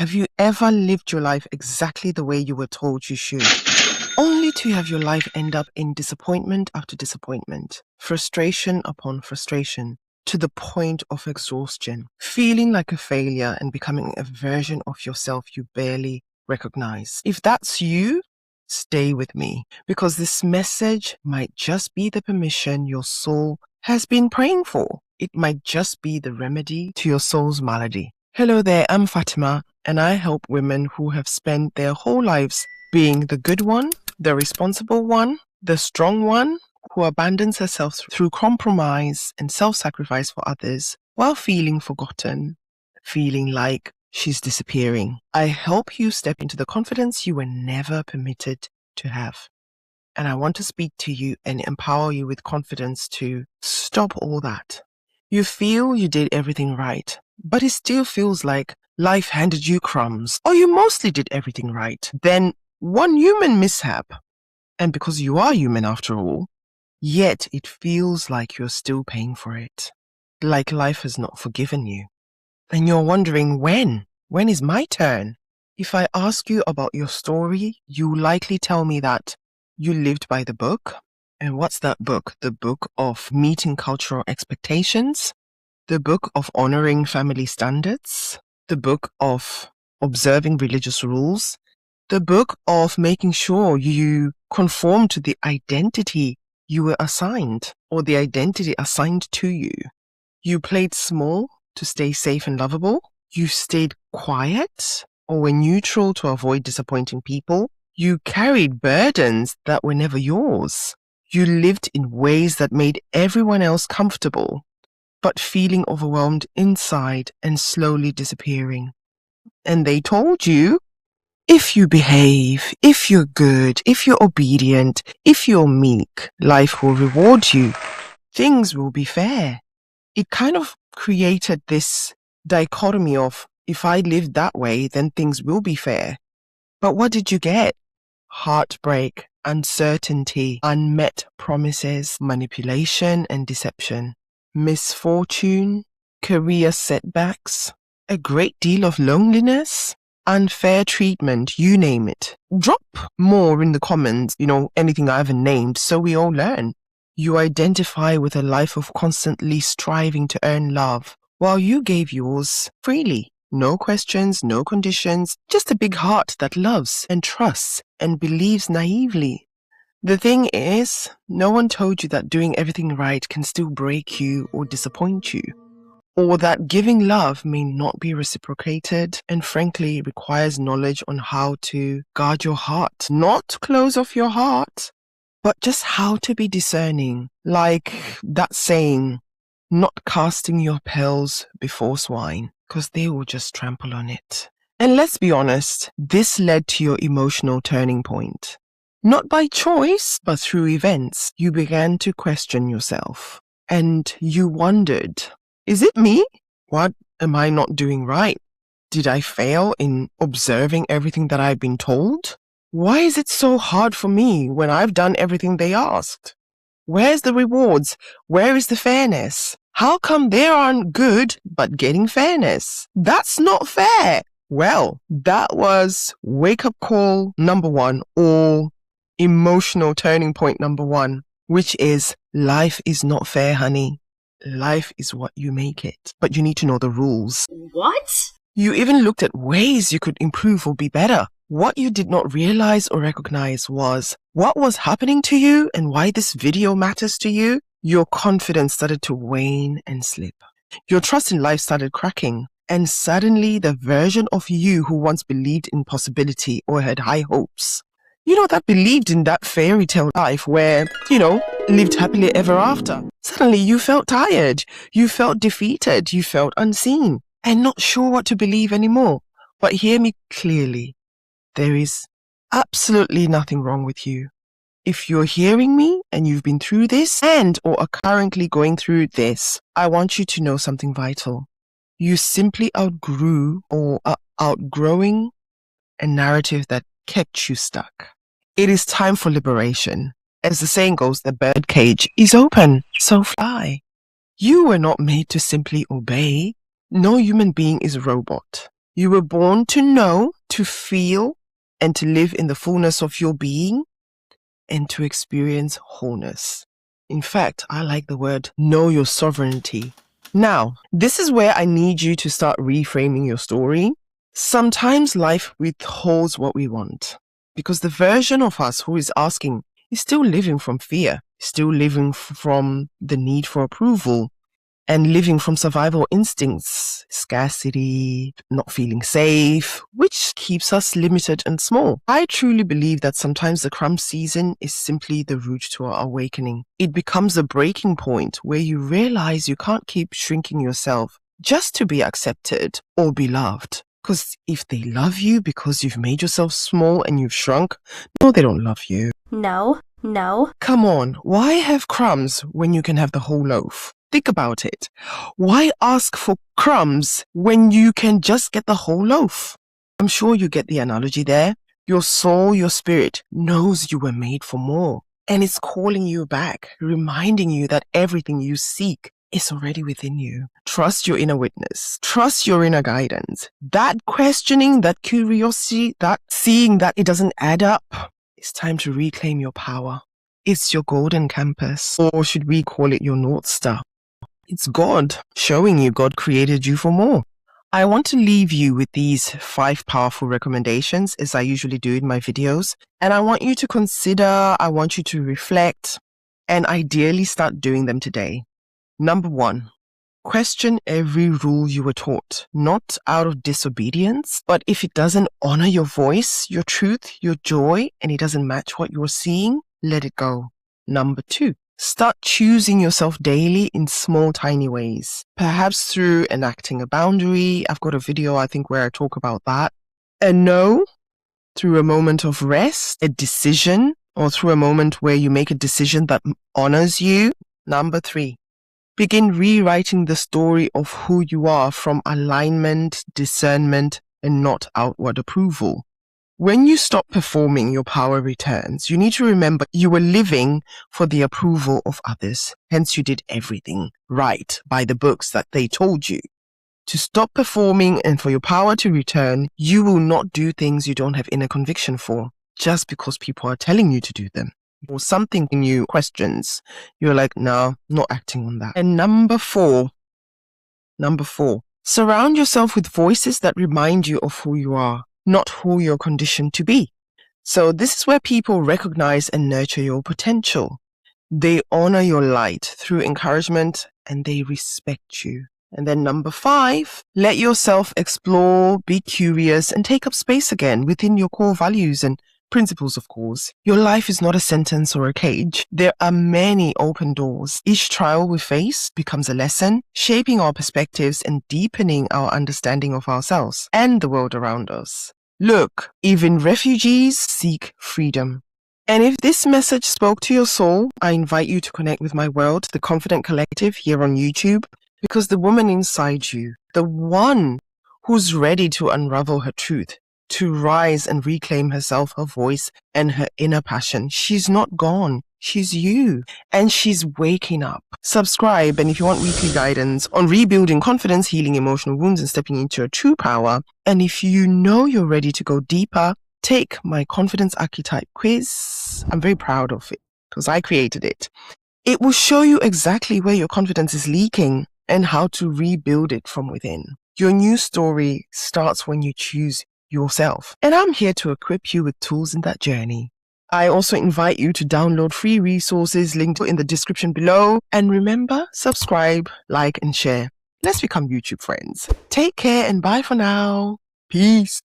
Have you ever lived your life exactly the way you were told you should, only to have your life end up in disappointment after disappointment, frustration upon frustration, to the point of exhaustion, feeling like a failure and becoming a version of yourself you barely recognize? If that's you, stay with me, because this message might just be the permission your soul has been praying for. It might just be the remedy to your soul's malady. Hello there, I'm Fatima, and I help women who have spent their whole lives being the good one, the responsible one, the strong one, who abandons herself through compromise and self-sacrifice for others while feeling forgotten, feeling like she's disappearing. I help you step into the confidence you were never permitted to have. And I want to speak to you and empower you with confidence to stop all that. You feel you did everything right, but it still feels like life handed you crumbs, or you mostly did everything right. Then one human mishap, and because you are human after all, yet it feels like you're still paying for it, like life has not forgiven you. And you're wondering when is my turn? If I ask you about your story, you likely tell me that you lived by the book. And what's that book? The book of meeting cultural expectations, the book of honoring family standards, the book of observing religious rules, the book of making sure you conform to the identity you were assigned or the identity assigned to you. You played small to stay safe and lovable. You stayed quiet or were neutral to avoid disappointing people. You carried burdens that were never yours. You lived in ways that made everyone else comfortable, but feeling overwhelmed inside and slowly disappearing. And they told you, if you behave, if you're good, if you're obedient, if you're meek, life will reward you. Things will be fair. It kind of created this dichotomy of, if I live that way, then things will be fair. But what did you get? Heartbreak, uncertainty, unmet promises, manipulation and deception, misfortune, career setbacks, a great deal of loneliness, unfair treatment, you name it. Drop more in the comments, anything I haven't named, so we all learn. You identify with a life of constantly striving to earn love, while you gave yours freely. No questions, no conditions, just a big heart that loves and trusts and believes naively. The thing is, no one told you that doing everything right can still break you or disappoint you, or that giving love may not be reciprocated and frankly requires knowledge on how to guard your heart, not close off your heart, but just how to be discerning. Like that saying, not casting your pearls before swine, because they will just trample on it. And let's be honest, this led to your emotional turning point. Not by choice, but through events. You began to question yourself. And you wondered, is it me? What am I not doing right? Did I fail in observing everything that I've been told? Why is it so hard for me when I've done everything they asked? Where's the rewards? Where is the fairness? How come they aren't good but getting fairness? That's not fair. Well, that was wake-up call number 1, or emotional turning point number 1, which is life is not fair, honey. Life is what you make it, but you need to know the rules. What? You even looked at ways you could improve or be better. What you did not realize or recognize was what was happening to you and why this video matters to you. Your confidence started to wane and slip. Your trust in life started cracking. And suddenly the version of you who once believed in possibility or had high hopes, that believed in that fairy tale life where, lived happily ever after. Suddenly you felt tired. You felt defeated. You felt unseen and not sure what to believe anymore. But hear me clearly. There is absolutely nothing wrong with you. If you're hearing me and you've been through this and or are currently going through this, I want you to know something vital. You simply outgrew or are outgrowing a narrative that kept you stuck. It is time for liberation. As the saying goes, the bird cage is open, so fly. You were not made to simply obey. No human being is a robot. You were born to know, to feel, and to live in the fullness of your being and to experience wholeness. In fact, I like the word know your sovereignty. Now, this is where I need you to start reframing your story. Sometimes life withholds what we want because the version of us who is asking is still living from fear, still living from the need for approval, and living from survival instincts, scarcity, not feeling safe, which keeps us limited and small. I truly believe that sometimes the Crumbs season is simply the route to our awakening. It becomes a breaking point where you realize you can't keep shrinking yourself just to be accepted or be loved. Because if they love you because you've made yourself small and you've shrunk, no, they don't love you. No. Come on, why have crumbs when you can have the whole loaf? Think about it. Why ask for crumbs when you can just get the whole loaf? I'm sure you get the analogy there. Your soul, your spirit knows you were made for more. And it's calling you back, reminding you that everything you seek is already within you. Trust your inner witness. Trust your inner guidance. That questioning, that curiosity, that seeing that it doesn't add up. It's time to reclaim your power. It's your golden compass, or should we call it your North Star? It's God showing you God created you for more. I want to leave you with these 5 powerful recommendations, as I usually do in my videos. And I want you to consider, I want you to reflect, and ideally start doing them today. Number 1, question every rule you were taught, not out of disobedience, but if it doesn't honor your voice, your truth, your joy, and it doesn't match what you're seeing, let it go. Number 2, start choosing yourself daily in small, tiny ways. Perhaps through enacting a boundary. I've got a video, I think, where I talk about that. A no, through a moment of rest, a decision, or through a moment where you make a decision that honors you. Number 3, begin rewriting the story of who you are from alignment, discernment, and not outward approval. When you stop performing, your power returns. You need to remember you were living for the approval of others. Hence, you did everything right by the books that they told you. To stop performing and for your power to return, you will not do things you don't have inner conviction for, just because people are telling you to do them. Or something in you questions. You're like, no, not acting on that. And number four, surround yourself with voices that remind you of who you are, not who you're conditioned to be. So this is where people recognize and nurture your potential. They honor your light through encouragement and they respect you. And then number 5, let yourself explore, be curious, and take up space again within your core values and principles, of course. Your life is not a sentence or a cage. There are many open doors. Each trial we face becomes a lesson, shaping our perspectives and deepening our understanding of ourselves and the world around us. Look, even refugees seek freedom. And if this message spoke to your soul, I invite you to connect with my world, the Confident Collective, here on YouTube, because the woman inside you, the one who's ready to unravel her truth, to rise and reclaim herself, her voice, and her inner passion. She's not gone. She's you. And she's waking up. Subscribe, and if you want weekly guidance on rebuilding confidence, healing emotional wounds, and stepping into your true power, and if you know you're ready to go deeper, take my confidence archetype quiz. I'm very proud of it because I created it. It will show you exactly where your confidence is leaking and how to rebuild it from within. Your new story starts when you choose yourself. And I'm here to equip you with tools in that journey. I also invite you to download free resources linked in the description below. And remember, subscribe, like, and share. Let's become YouTube friends. Take care and bye for now. Peace.